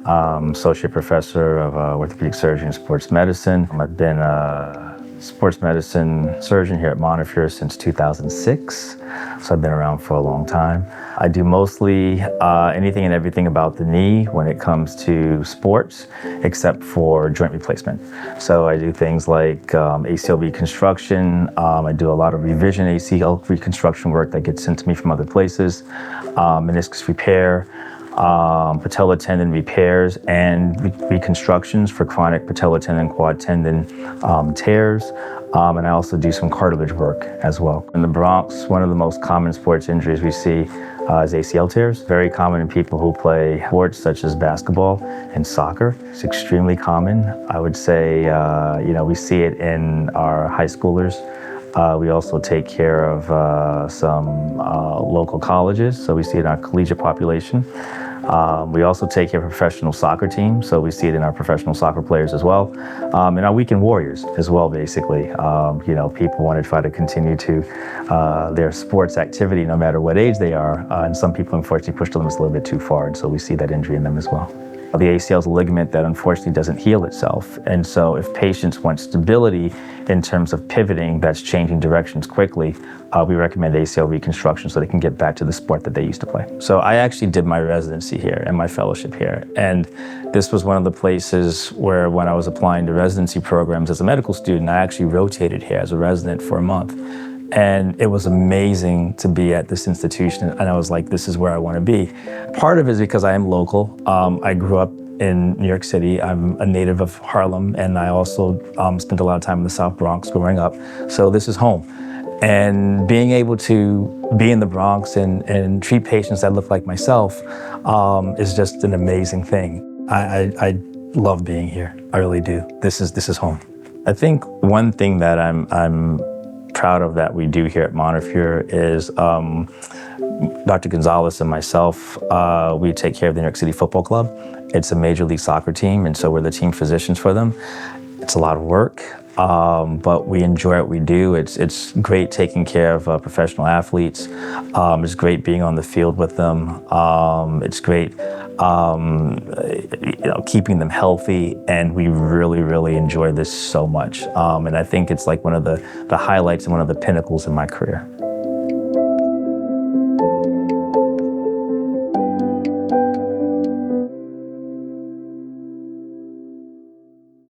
Associate Professor of Orthopedic Surgery and Sports Medicine. I've been a sports medicine surgeon here at Montefiore since 2006, so I've been around for a long time. I do mostly anything and everything about the knee when it comes to sports, except for joint replacement. So I do things like ACL reconstruction. I do a lot of revision ACL reconstruction work that gets sent to me from other places, meniscus repair, patella tendon repairs and reconstructions for chronic patella tendon, quad tendon tears. And I also do some cartilage work as well. In the Bronx, one of the most common sports injuries we see is ACL tears. Very common in people who play sports such as basketball and soccer. It's extremely common. I would say, we see it in our high schoolers. We also take care of some local colleges, so we see it in our collegiate population. We also take care of professional soccer teams, so we see it in our professional soccer players as well, and our weekend warriors as well, basically. People want to try to continue to their sports activity no matter what age they are, and some people unfortunately push the limits a little bit too far, and so we see that injury in them as well. The ACL is a ligament that unfortunately doesn't heal itself. And so if patients want stability in terms of pivoting that's changing directions quickly, we recommend ACL reconstruction so they can get back to the sport that they used to play. So I actually did my residency here and my fellowship here. And this was one of the places where when I was applying to residency programs as a medical student, I actually rotated here as a resident for a month. And it was amazing to be at this institution, and I was like, this is where I want to be. Part of it is because I am local. I grew up in New York City. I'm a native of Harlem, and I also spent a lot of time in the South Bronx growing up. So this is home. And being able to be in the Bronx and treat patients that look like myself is just an amazing thing. I love being here. I really do. This is home. I think one thing that I'm proud of that we do here at Montefiore is Dr. Gonzalez and myself, we take care of the New York City Football Club. It's a Major League Soccer team, and so we're the team physicians for them. It's a lot of work, but we enjoy what we do. It's great taking care of professional athletes. It's great being on the field with them. It's great keeping them healthy, and we really, really enjoy this so much. And I think it's like one of the highlights and one of the pinnacles in my career.